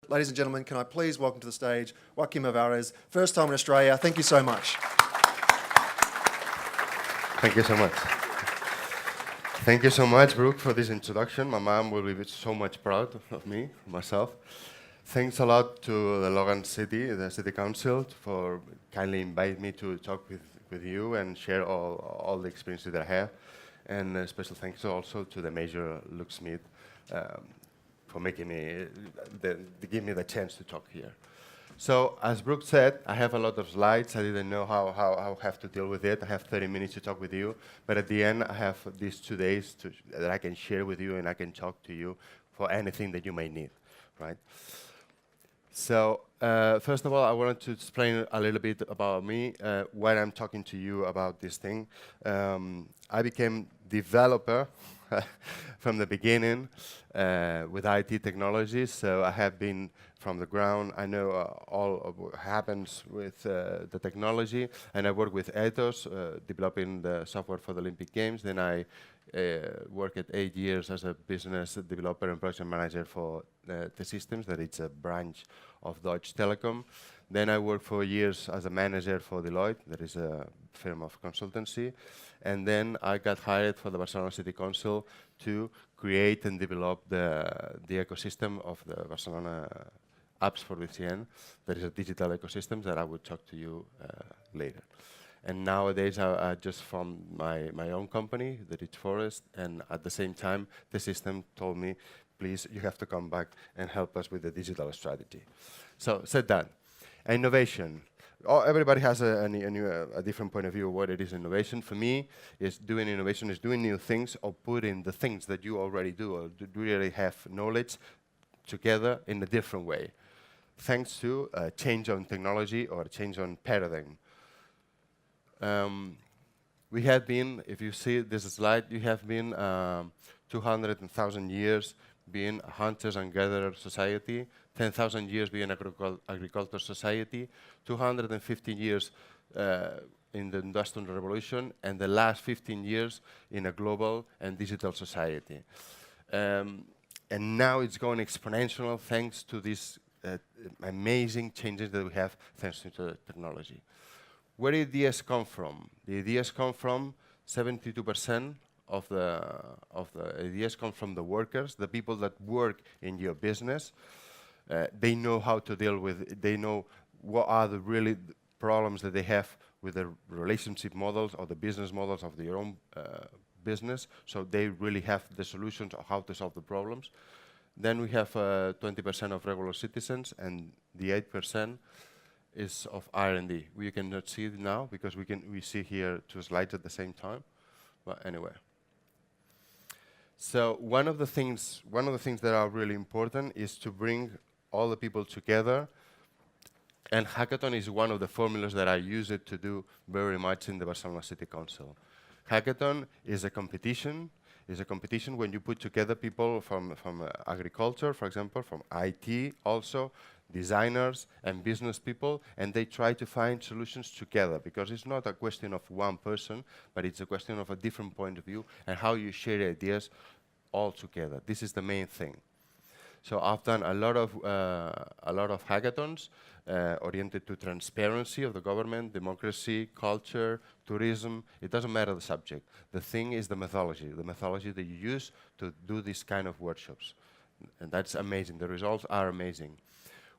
Ladies and gentlemen, can I please welcome to the stage Joaquin Alvarez, first time in Australia. Thank you so much. Thank you so much. Thank you so much, Brooke, for this introduction. My mom will be so much proud of me, myself. Thanks a lot to the Logan City, the City Council, for kindly inviting me to talk with you and share all the experiences that I have. And a special thanks also to the Major Luke Smith for making me, give me the chance to talk here. So, as Brooke said, I have a lot of slides. I didn't know how I have to deal with it. I have 30 minutes to talk with you. But at the end, I have these 2 days that I can share with you and I can talk to you for anything that you may need, right? So, first of all, I wanted to explain a little bit about me, why I'm talking to you about this thing. I became developer from the beginning with IT technologies, so I have been from the ground. I know all of what happens with the technology, and I work with Ethos, developing the software for the Olympic Games. Then I worked 8 years as a business developer and project manager for the systems, that it's a branch of Deutsche Telekom. Then I worked for years as a manager for Deloitte, that is a firm of consultancy. And then I got hired for the Barcelona City Council to create and develop the ecosystem of the Barcelona apps for VCN. That is a digital ecosystem that I will talk to you later. And nowadays, I just formed my own company, the Rich Forest, and at the same time, the system told me, please, you have to come back and help us with the digital strategy. So, said that. Innovation. Everybody has a different point of view of what it is innovation. For me, doing innovation is doing new things or putting the things that you already do or do really have knowledge together in a different way, thanks to a change on technology or a change on paradigm. We have been, if you see this slide, you have been 200,000 years being a hunters and gatherers society, 10,000 years being agricultural society, 250 years in the Industrial Revolution, and the last 15 years in a global and digital society. And now it's going exponential thanks to these amazing changes that we have thanks to the technology. Where did ideas come from? The ideas come from 72% of the ideas come from the workers, the people that work in your business. They know how to deal with, they know what are the really problems that they have with the relationship models or the business models of their own business, so they really have the solutions of how to solve the problems. Then we have 20% of regular citizens, and the 8% is of R&D. We cannot see it now because we see here 2 slides at the same time, but anyway. So one of the things that are really important is to bring all the people together, and hackathon is one of the formulas that I use it to do very much in the Barcelona City Council. Hackathon is a competition. It's a competition when you put together people from agriculture, for example, from IT also, designers and business people, and they try to find solutions together, because it's not a question of one person, but it's a question of a different point of view and how you share ideas all together. This is the main thing. So I've done a lot of hackathons oriented to transparency of the government, democracy, culture, tourism. It doesn't matter the subject. The thing is the methodology that you use to do these kind of workshops. And that's amazing. The results are amazing.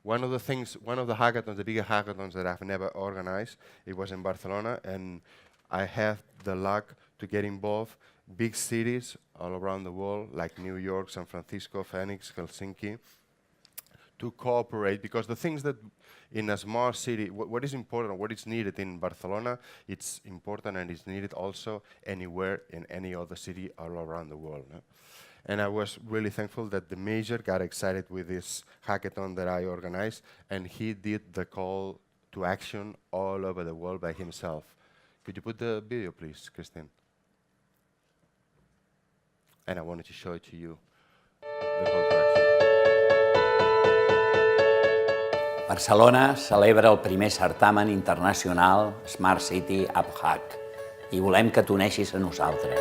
One of the hackathons, the bigger hackathons that I've never organized, it was in Barcelona, and I have the luck to get involved big cities all around the world, like New York, San Francisco, Phoenix, Helsinki, to cooperate, because the things that in a small city, what is important, what is needed in Barcelona, it's important and it's needed also anywhere in any other city all around the world. No? And I was really thankful that the Major got excited with this hackathon that I organized, and he did the call to action all over the world by himself. Could you put the video, please, Christine? And I wanted to show it to you, the call to action. Barcelona celebra el primer certamen internacional Smart City App Hack i volem que t'uneixis a nosaltres.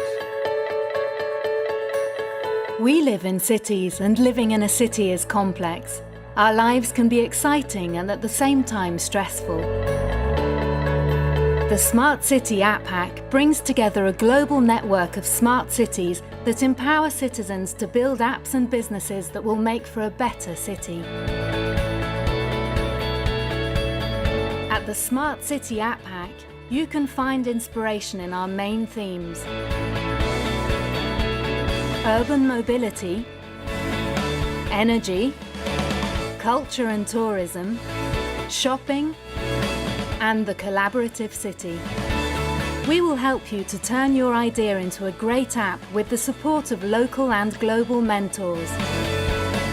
We live in cities, and living in a city is complex. our lives can be exciting and at the same time stressful. The Smart City App Hack brings together a global network of smart cities that empower citizens to build apps and businesses that will make for a better city. At the Smart City App Hack, you can find inspiration in our main themes: urban mobility, energy, culture and tourism, shopping, and the collaborative city. We will help you to turn your idea into a great app with the support of local and global mentors.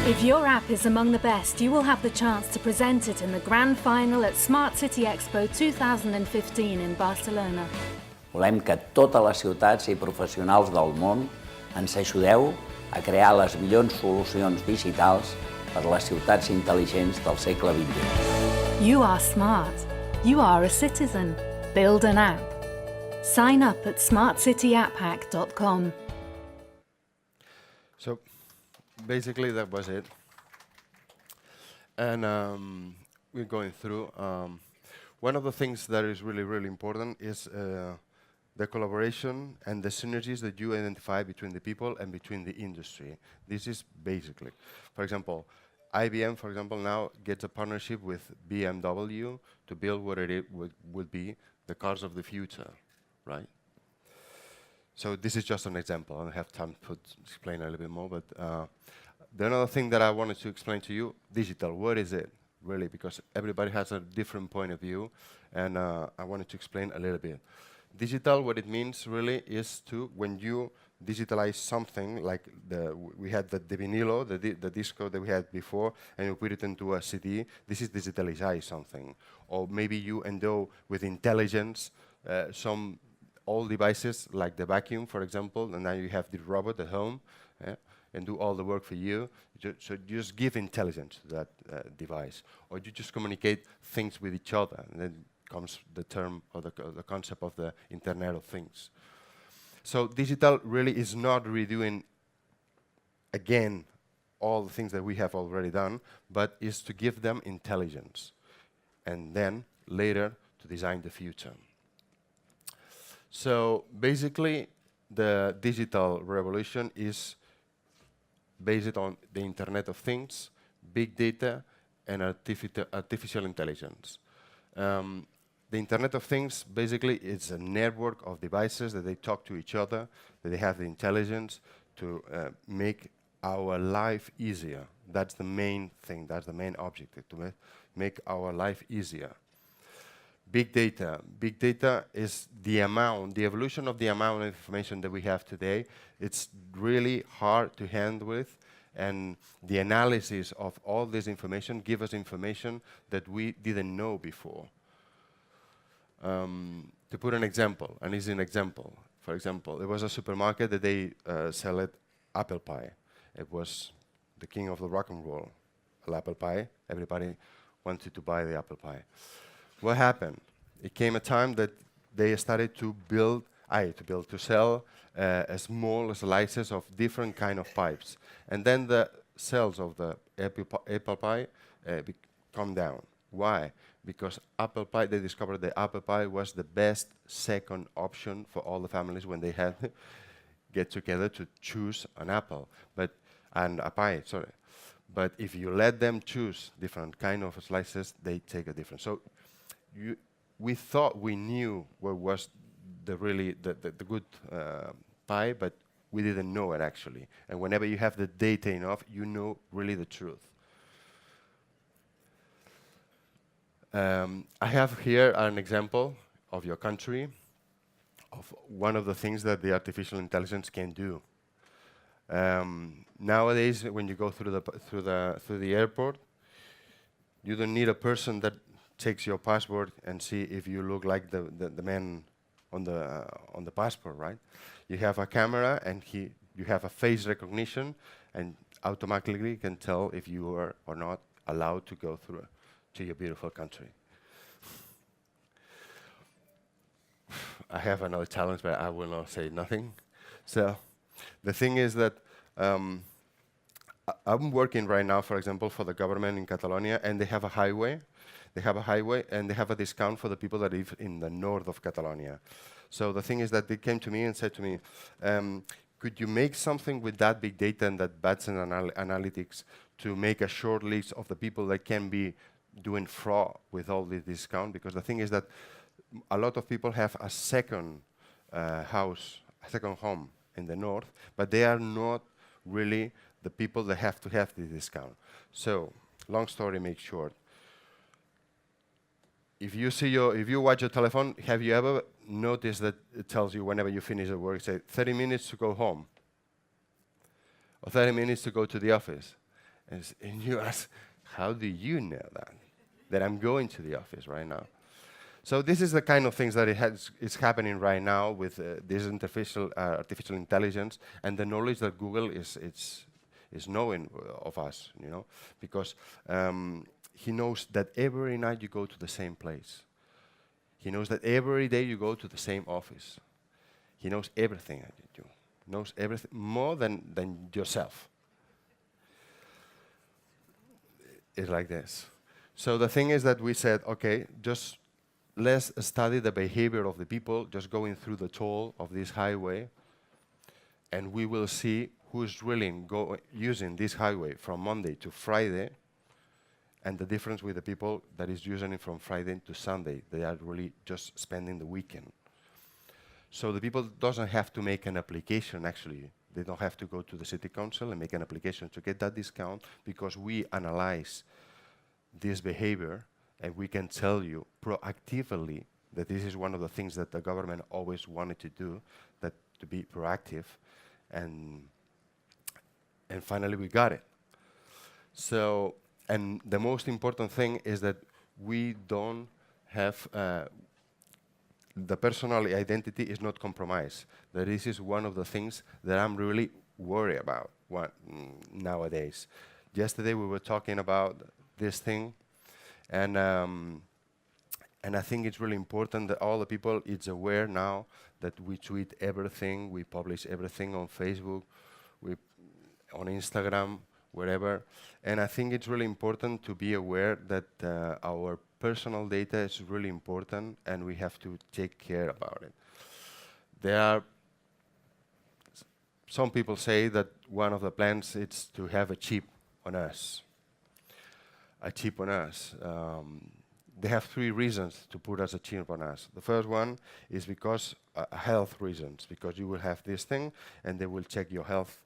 If your app is among the best, you will have the chance to present it in the grand final at Smart City Expo 2015 in Barcelona. Volem que totes les ciutats i professionals del món ens ajudeu a crear les millors solucions digitals per a les ciutats intel·ligents del segle XXI. You are smart. You are a citizen. Build an app. Sign up at smartcityAppHack.com. So basically that was it. And we're going through. One of the things that is really, really important is the collaboration and the synergies that you identify between the people and between the industry. This is basically, for example, IBM, for example, now gets a partnership with BMW to build what it would be the cars of the future, right? So this is just an example. I don't have time to explain a little bit more, but the another thing that I wanted to explain to you, digital, what is it, really? Because everybody has a different point of view, and I wanted to explain a little bit. Digital, what it means really is to, when you digitalize something, like we had the vinilo, the disco that we had before, and you put it into a CD, this is digitalize something. Or maybe you endow with intelligence some old devices, like the vacuum, for example, and now you have the robot at home, and do all the work for you. So you just give intelligence to that device. Or you just communicate things with each other, and then comes the term or the concept of the Internet of Things. So digital really is not redoing again all the things that we have already done, but is to give them intelligence, and then later to design the future. So basically, the digital revolution is based on the Internet of Things, big data, and artificial intelligence. The Internet of Things basically is a network of devices that they talk to each other, that they have the intelligence to make our life easier. That's the main thing, that's the main objective, to make our life easier. Big data. Big data is the evolution of the amount of information that we have today. It's really hard to handle with, and the analysis of all this information give us information that we didn't know before. To put an example, and it's an example. For example, there was a supermarket that they sold apple pie. It was the king of the rock and roll, apple pie. Everybody wanted to buy the apple pie. What happened? It came a time that they started to sell small slices of different kind of pipes. And then the sales of the apple pie come down. Why? Because apple pie, they discovered that apple pie was the best second option for all the families when they had to get together to choose an apple, and a pie, sorry. But if you let them choose different kind of slices, they take a different. So we thought we knew what was the good pie, but we didn't know it actually. And whenever you have the data enough, you know really the truth. I have here an example of your country, of one of the things that the artificial intelligence can do. Nowadays, when you go through the airport, you don't need a person that takes your passport and see if you look like the man on the passport, right? You have a camera and you have a face recognition, and automatically can tell if you are or not allowed to go through to your beautiful country. I have another challenge, but I will not say nothing. So the thing is that I'm working right now, for example, for the government in Catalonia, and they have a highway. They have a highway, and they have a discount for the people that live in the north of Catalonia. So the thing is that they came to me and said to me, could you make something with that big data and that Batson analytics to make a short list of the people that can be doing fraud with all this discount? Because the thing is that a lot of people have a second house, a second home in the north, but they are not really the people that have to have the discount. So, long story made short. If you watch your telephone, have you ever noticed that it tells you whenever you finish the work, say 30 minutes to go home, or 30 minutes to go to the office? And you ask, how do you know that I'm going to the office right now? So this is the kind of things that is happening right now with this artificial intelligence and the knowledge that Google is knowing of us, you know, because he knows that every night you go to the same place. He knows that every day you go to the same office. He knows everything that you do. Knows everything more than yourself. It's like this. So the thing is that we said, okay, just let's study the behavior of the people just going through the toll of this highway, and we will see who's really using this highway from Monday to Friday, and the difference with the people that is using it from Friday to Sunday. They are really just spending the weekend. So the people doesn't have to make an application, actually. They don't have to go to the city council and make an application to get that discount, because we analyze this behavior and we can tell you proactively that this is one of the things that the government always wanted to do, that to be proactive, and finally we got it. So, and the most important thing is that we don't have, the personal identity is not compromised. That this is one of the things that I'm really worried about nowadays. Yesterday we were talking about this thing, and I think it's really important that all the people is aware now that we tweet everything, we publish everything on Facebook, on Instagram, wherever. And I think it's really important to be aware that our personal data is really important, and we have to take care about it. There are some people say that one of the plans is to have a chip on us. A chip on us. They have 3 reasons to put us a chip on us. The first one is because health reasons, because you will have this thing and they will check your health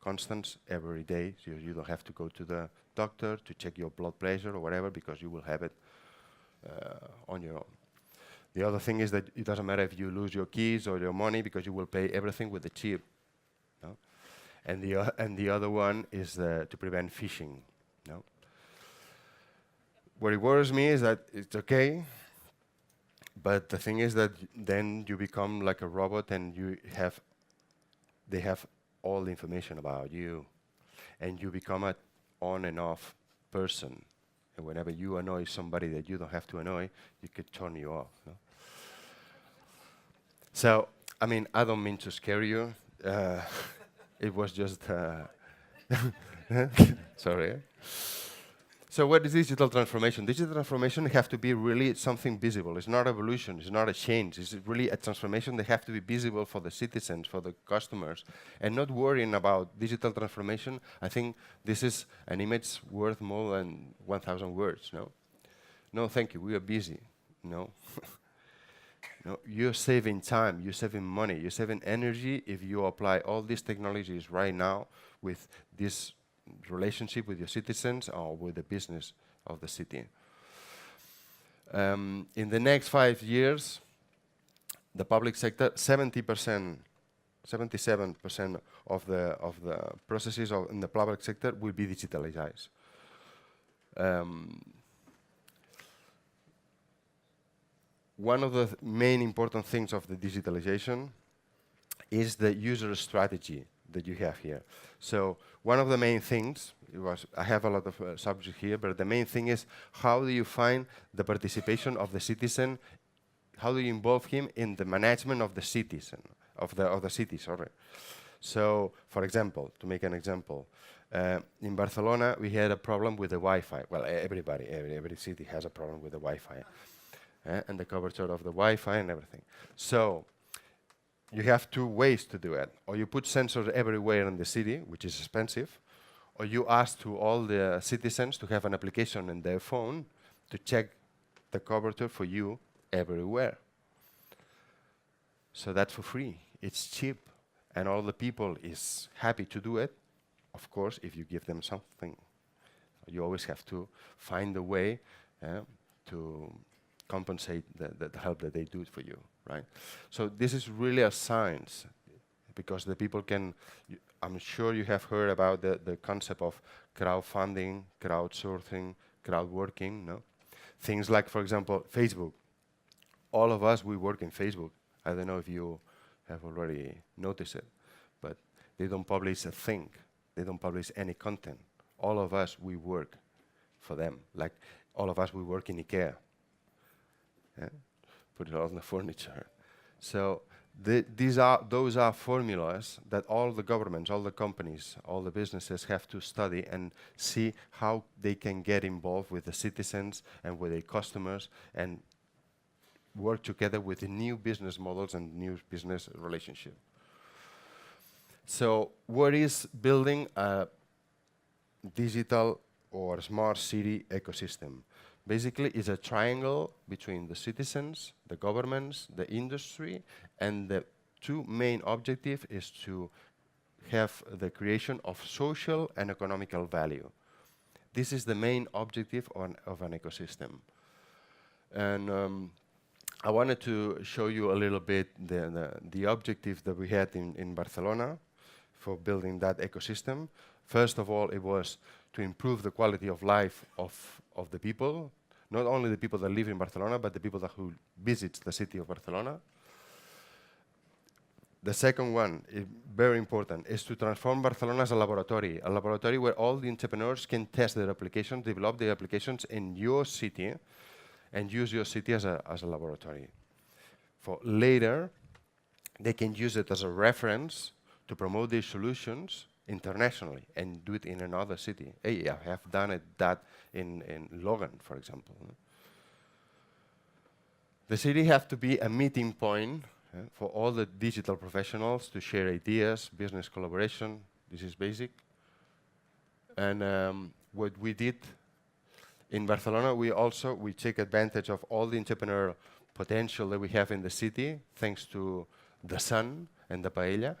constants every day, so you don't have to go to the doctor to check your blood pressure or whatever, because you will have it on your own. The other thing is that it doesn't matter if you lose your keys or your money, because you will pay everything with the chip. No? And the other one is to prevent phishing. No? What it worries me is that it's okay, but the thing is that then you become like a robot, and they have all the information about you, and you become an on and off person. And whenever you annoy somebody that you don't have to annoy, you could turn you off. No? So, I mean, I don't mean to scare you. It was just, sorry. So what is digital transformation? Digital transformation have to be really something visible. It's not evolution, it's not a change. It's really a transformation that have to be visible for the citizens, for the customers, and not worrying about digital transformation. I think this is an image worth more than 1,000 words, no? No, thank you, we are busy, no? No, you're saving time, you're saving money, you're saving energy if you apply all these technologies right now with this relationship with your citizens or with the business of the city. In the next 5 years, the public sector, 77% of the processes in the public sector will be digitalized. One of the main important things of the digitalization is the user strategy that you have here. So one of the main things, I have a lot of subjects here, but the main thing is, how do you find the participation of the citizen? How do you involve him in the management of the citizen, of the city, sorry. So, for example, to make an example, In Barcelona, we had a problem with the Wi-Fi. Well, every city has a problem with the Wi-Fi. And the coverture of the Wi-Fi and everything. So you have two ways to do it. Or you put sensors everywhere in the city, which is expensive, or you ask to all the citizens to have an application in their phone to check the coverture for you everywhere. So that's for free. It's cheap, and all the people is happy to do it. Of course, if you give them something, you always have to find a way to compensate the help that they do for you, right? So this is really a science, because the people can, I'm sure you have heard about the concept of crowdfunding, crowdsourcing, crowdworking, no? Things like, for example, Facebook. All of us, we work in Facebook. I don't know if you have already noticed it, but they don't publish a thing. They don't publish any content. All of us, we work for them. Like all of us, we work in IKEA. Put it on the furniture. So those are formulas that all the governments, all the companies, all the businesses have to study and see how they can get involved with the citizens and with their customers and work together with the new business models and new business relationship. So what is building a digital or smart city ecosystem? Basically, it's a triangle between the citizens, the governments, the industry, and the two main objectives is to have the creation of social and economical value. This is the main objective of an ecosystem. And I wanted to show you a little bit the objective that we had in Barcelona for building that ecosystem. First of all, it was to improve the quality of life of the people, not only the people that live in Barcelona, but the people who visit the city of Barcelona. The second one, very important, is to transform Barcelona as a laboratory where all the entrepreneurs can test their applications, develop their applications in your city, and use your city as a laboratory. For later, they can use it as a reference to promote their solutions internationally and do it in another city. Hey, I have done that in Logan, for example. The city has to be a meeting point for all the digital professionals to share ideas, business collaboration. This is basic. And what we did in Barcelona, we take advantage of all the entrepreneurial potential that we have in the city, thanks to the sun and the paella.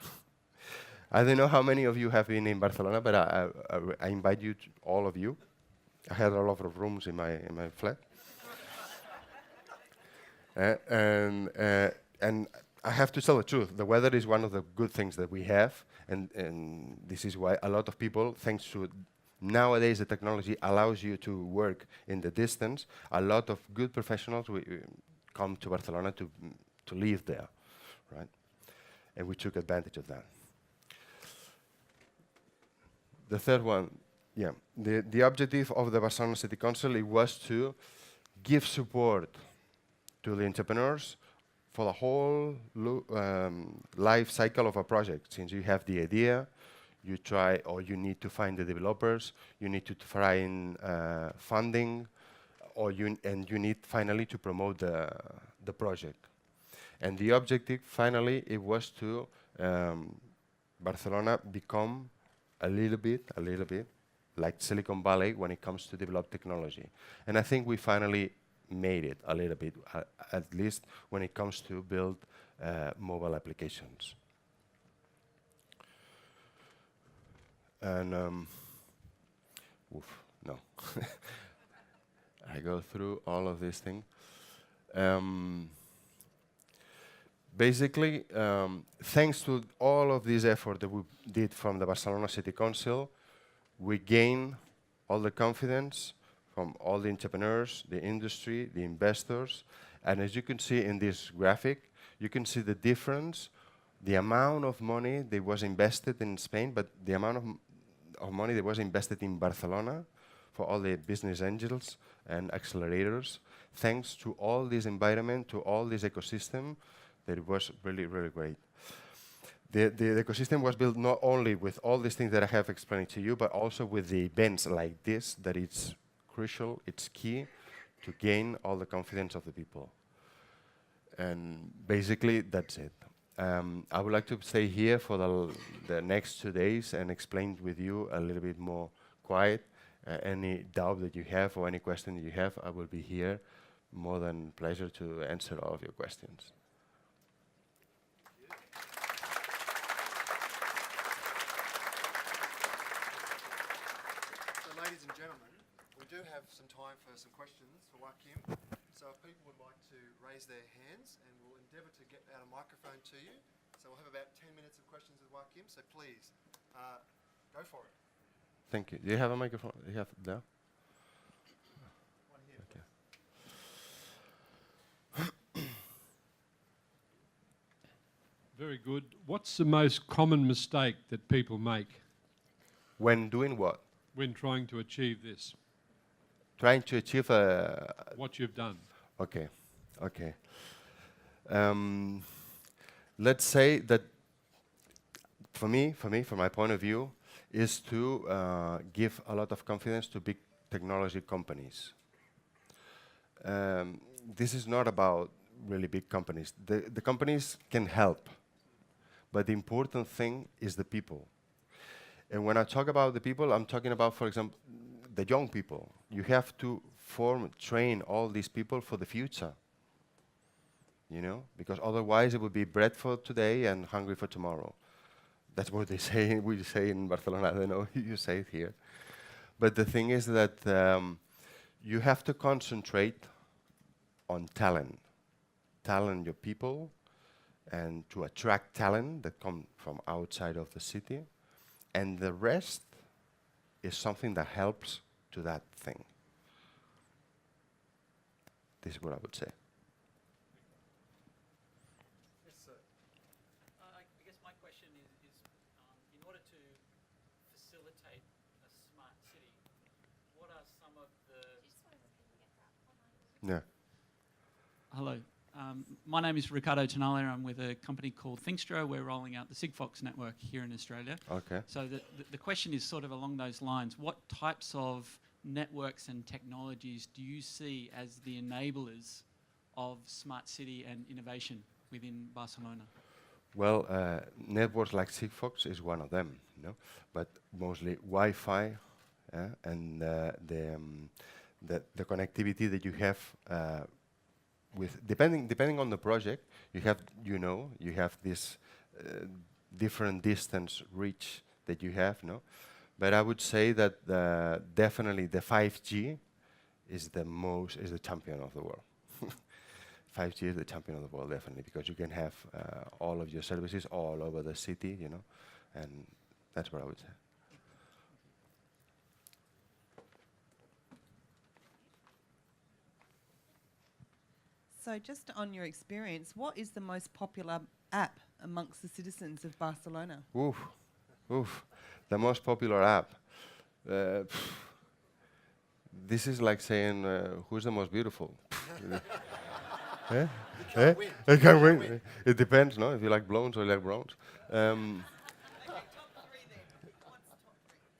I don't know how many of you have been in Barcelona, but I invite you, all of you. I had a lot of rooms in my flat. And I have to tell the truth. The weather is one of the good things that we have, and this is why a lot of people, thanks to nowadays the technology allows you to work in the distance. A lot of good professionals come to Barcelona to live there, right? And we took advantage of that. The third one, the objective of the Barcelona City Council, it was to give support to the entrepreneurs for the whole life cycle of a project. Since you have the idea, you try, or you need to find the developers, you need to find funding, or you need finally to promote the project. And the objective finally, it was to Barcelona become a little bit like Silicon Valley when it comes to develop technology. And I think we finally made it a little bit, at least when it comes to build mobile applications. And, no. I go through all of these things. Basically, thanks to all of this effort that we did from the Barcelona City Council, we gain all the confidence from all the entrepreneurs, the industry, the investors. And as you can see in this graphic, you can see the difference, the amount of money that was invested in Spain, but the amount of money that was invested in Barcelona for all the business angels and accelerators, thanks to all this environment, to all this ecosystem, that it was really, really great. The ecosystem was built not only with all these things that I have explained to you, but also with the events like this, that it's crucial, it's key to gain all the confidence of the people. And basically, that's it. I would like to stay here for the next 2 days and explain with you a little bit more quiet. Any doubt that you have or any question that you have, I will be here. More than pleasure to answer all of your questions. So, ladies and gentlemen, we do have some time for some questions for Joaquim. So if people would like to raise their hands, and we'll endeavour to get out a microphone to you. So we'll have about 10 minutes of questions with Joaquim, so please, go for it. Thank you. Do you have a microphone? You have there? One here. Okay. Very good. What's the most common mistake that people make When doing what? when trying to achieve this? Trying to achieve a... What you've done? Okay, okay. Let's say that from my point of view, is to give a lot of confidence to big technology companies. This is not about really big companies. The companies can help, but the important thing is the people. And when I talk about the people, I'm talking about, for example, the young people. You have to train all these people for the future. You know, because otherwise it would be bread for today and hungry for tomorrow. That's what they say. We say in Barcelona. I don't know you say it here. But the thing is that you have to concentrate on talent your people, and to attract talent that come from outside of the city, and the rest is something that helps to that thing. This is what I would say. Yes, sir. I guess my question is in order to facilitate a smart city, what are some of the... Yeah. Hello. My name is Ricardo Tonale. I'm with a company called Thinkstro. We're rolling out the Sigfox network here in Australia. Okay. So the question is sort of along those lines. What types of networks and technologies do you see as the enablers of smart city and innovation within Barcelona? Well, networks like Sigfox is one of them, you know, but mostly Wi-Fi, and the connectivity that you have with depending on the project, you have this different distance reach that you have, no. But I would say that definitely the 5G is the champion of the world. 5G is the champion of the world, definitely, because you can have all of your services all over the city, you know, and that's what I would say. So just on your experience, what is the most popular app amongst the citizens of Barcelona? Oof. The most popular app. This is like saying, who's the most beautiful? Eh? Eh? It can win. It depends, no? If you like blondes or you like browns.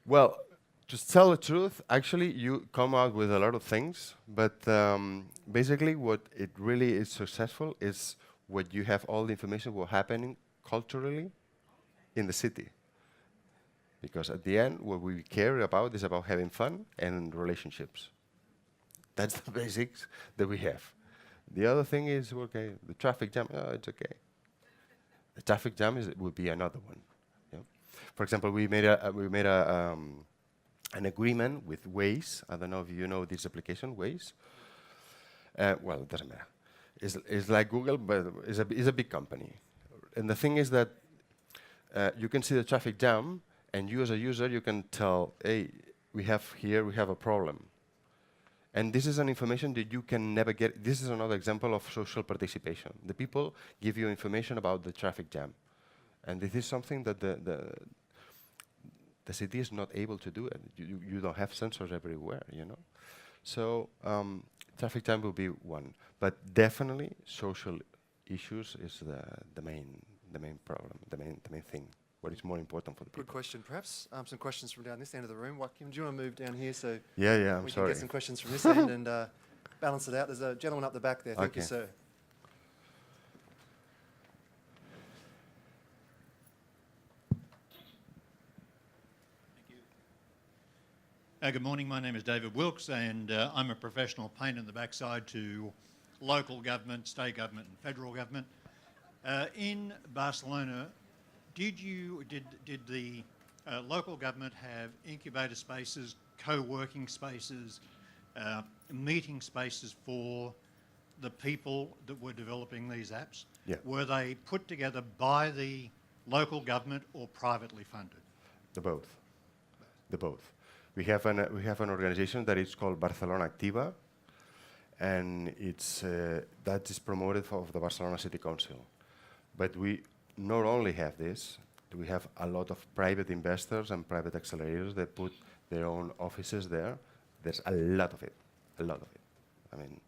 Well, to tell the truth, actually, you come out with a lot of things, but basically what it really is successful is when you have all the information what's happening culturally in the city. Because at the end, what we care about is about having fun and relationships. That's the basics that we have. The other thing is, okay, the traffic jam, it's okay. The traffic jam would be another one. Yeah? For example, we made an agreement with Waze. I don't know if you know this application, Waze. Well, it doesn't matter. It's like Google, but it's a big company. And the thing is that you can see the traffic jam, and you as a user, you can tell, hey, we have a problem. And this is an information that you can never get. This is another example of social participation. The people give you information about the traffic jam. And this is something that the city is not able to do. You don't have sensors everywhere, you know. So traffic jam will be one. But definitely social issues is the main main problem, the main thing. What is more important for the Good people? question. Perhaps some questions from down this end of the room. Joaquin, do you want to move down here so Yeah, I'm we can sorry. get some questions from this end and balance it out? There's a gentleman up the back there. Thank you, Okay. sir. Good morning, my name is David Wilkes and I'm a professional pain in the backside to local government, state government and federal government. In Barcelona, did the local government have incubator spaces, co-working spaces, meeting spaces for the people that were developing these apps? Yeah. Were they put together by the local government or privately funded? The both. We have an organization that is called Barcelona Activa, and that is promoted for the Barcelona City Council. But we not only have this, we have a lot of private investors and private accelerators that put their own offices there. There's a lot of it. I mean,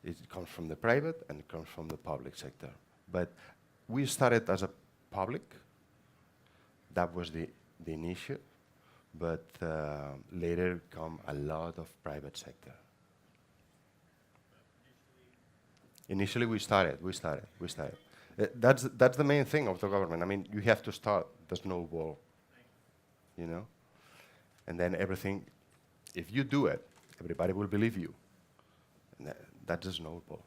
it comes from the private and it comes from the public sector. But we started as a public. That was the initiative. But later come a lot of private sector. Initially, we started. That's the main thing of the government. I mean, you have to start the snowball, you know, and then everything. If you do it, everybody will believe you. And that's a snowball.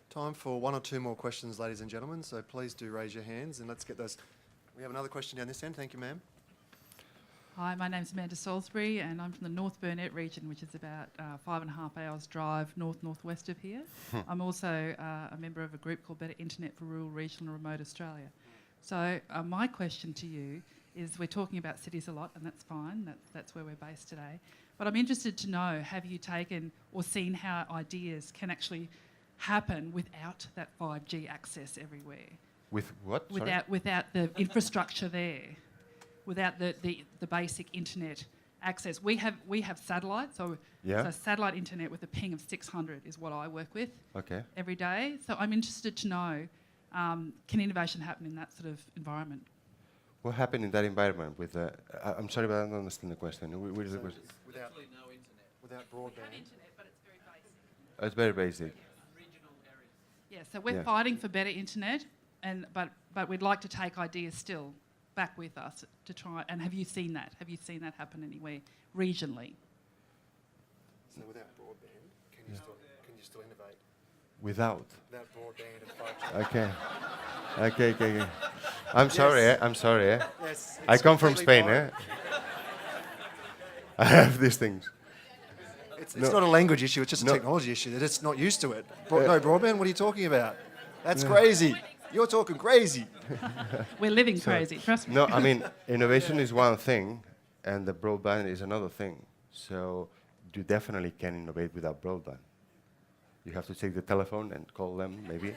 Time for one or two more questions, ladies and gentlemen, so please do raise your hands and let's get those. We have another question down this end. Thank you, ma'am. Hi, my name's Amanda Salisbury and I'm from the North Burnett region, which is about 5.5 hours drive northwest of here. I'm also a member of a group called Better Internet for Rural, Regional and Remote Australia. So my question to you is, we're talking about cities a lot and that's fine, that's where we're based today. But I'm interested to know, have you taken or seen how ideas can actually happen without that 5G access everywhere? With what? Sorry? Without the infrastructure there, without the basic internet access. We have satellite, so satellite internet with a ping of 600 is what I work with every day. So I'm interested to know, can innovation happen in that sort of environment? What happened in that environment with I'm sorry, but I don't understand the question. Where is the question? Without broadband. Internet, but it's very basic. It's very basic. Regional areas. Yeah, so we're fighting for better internet, but we'd like to take ideas still back with us to try. And have you seen that? Have you seen that happen anywhere regionally? So without broadband, can you still innovate? Without Without broadband and 5G. Okay. I'm sorry. Yes, I it's come from completely Spain. fine. I have these things. It's not a language issue, it's just a technology issue. They're just not used to it. No broadband, what are you talking about? That's crazy. You're talking crazy. We're living crazy, trust me. No, I mean, innovation is one thing, and the broadband is another thing. So you definitely can innovate without broadband. You have to take the telephone and call them, maybe.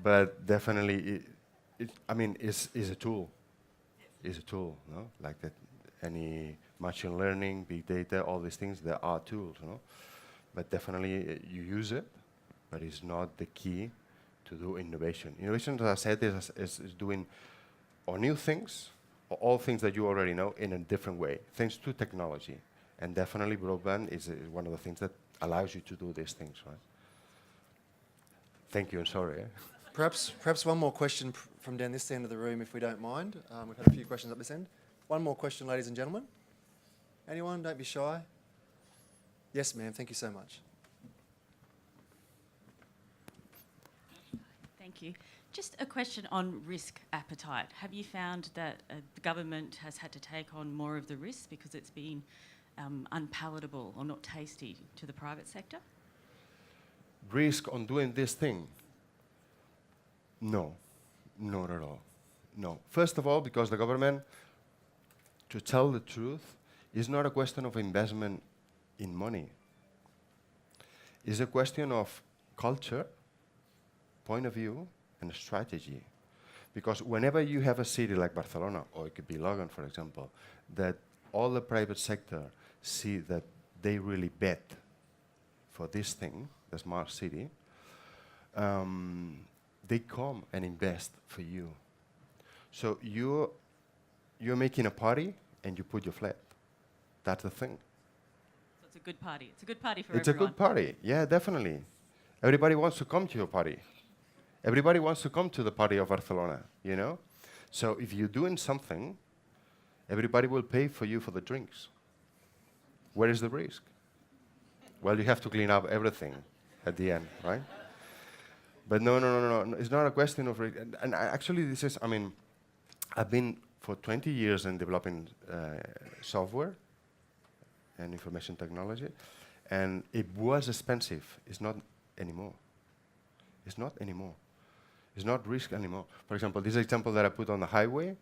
But definitely, it's a tool. It's a tool, no? Like that, any machine learning, big data, all these things, there are tools, no? But definitely you use it, but it's not the key to do innovation. Innovation, as I said, is doing or new things, or all things that you already know in a different way, thanks to technology. And definitely broadband is one of the things that allows you to do these things, right? Thank you, and sorry. Perhaps one more question from down this end of the room, if we don't mind. We've had a few questions up this end. One more question, ladies and gentlemen. Anyone? Don't be shy. Yes, ma'am. Thank you so much. Thank you. Just a question on risk appetite. Have you found that the government has had to take on more of the risk because it's been unpalatable or not tasty to the private sector? Risk on doing this thing? No, not at all. No. First of all, because the government, to tell the truth, is not a question of investment in money. It's a question of culture, point of view, and strategy. Because whenever you have a city like Barcelona, or it could be Logan, for example, that all the private sector see that they really bet for this thing, the smart city, they come and invest for you. So you're making a party and you put your flat. That's the thing. So it's a good party. It's a good party for It's everyone. a good party. Yeah, definitely. Everybody wants to come to your party. Everybody wants to come to the party of Barcelona, you know? So if you're doing something, everybody will pay for you for the drinks. Where is the risk? Well, you have to clean up everything at the end, right? But no. It's not a question of risk. And actually, this is, I mean, I've been for 20 years in developing software and information technology, and it was expensive. It's not anymore. It's not anymore. It's not risk anymore. For example, this example that I put on the highway,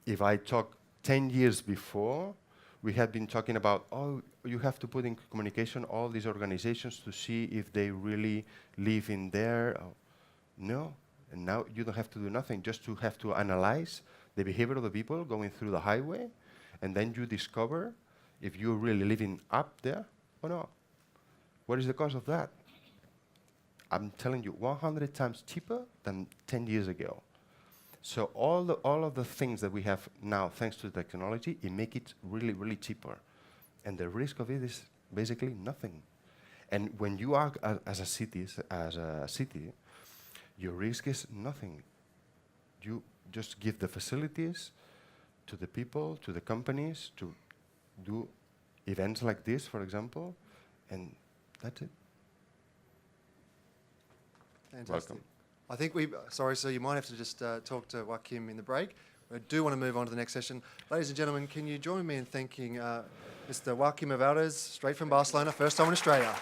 if I talk 10 years before, we had been talking about, oh, you have to put in communication all these organizations to see if they really live in there. Oh, no, and now you don't have to do nothing, just to have to analyze the behavior of the people going through the highway, and then you discover if you're really living up there or not. What is the cost of that? I'm telling you, 100 times cheaper than 10 years ago. So all of the things that we have now, thanks to technology, it make it really, really cheaper. And the risk of it is basically nothing. And when you are as a city, your risk is nothing. You just give the facilities to the people, to the companies, to do events like this, for example, and that's it. Fantastic. Welcome. I think sorry, sir, you might have to just talk to Joaquim in the break. I do want to move on to the next session. Ladies and gentlemen, can you join me in thanking Mr. Joaquim Alvarez, straight from Barcelona, first time in Australia.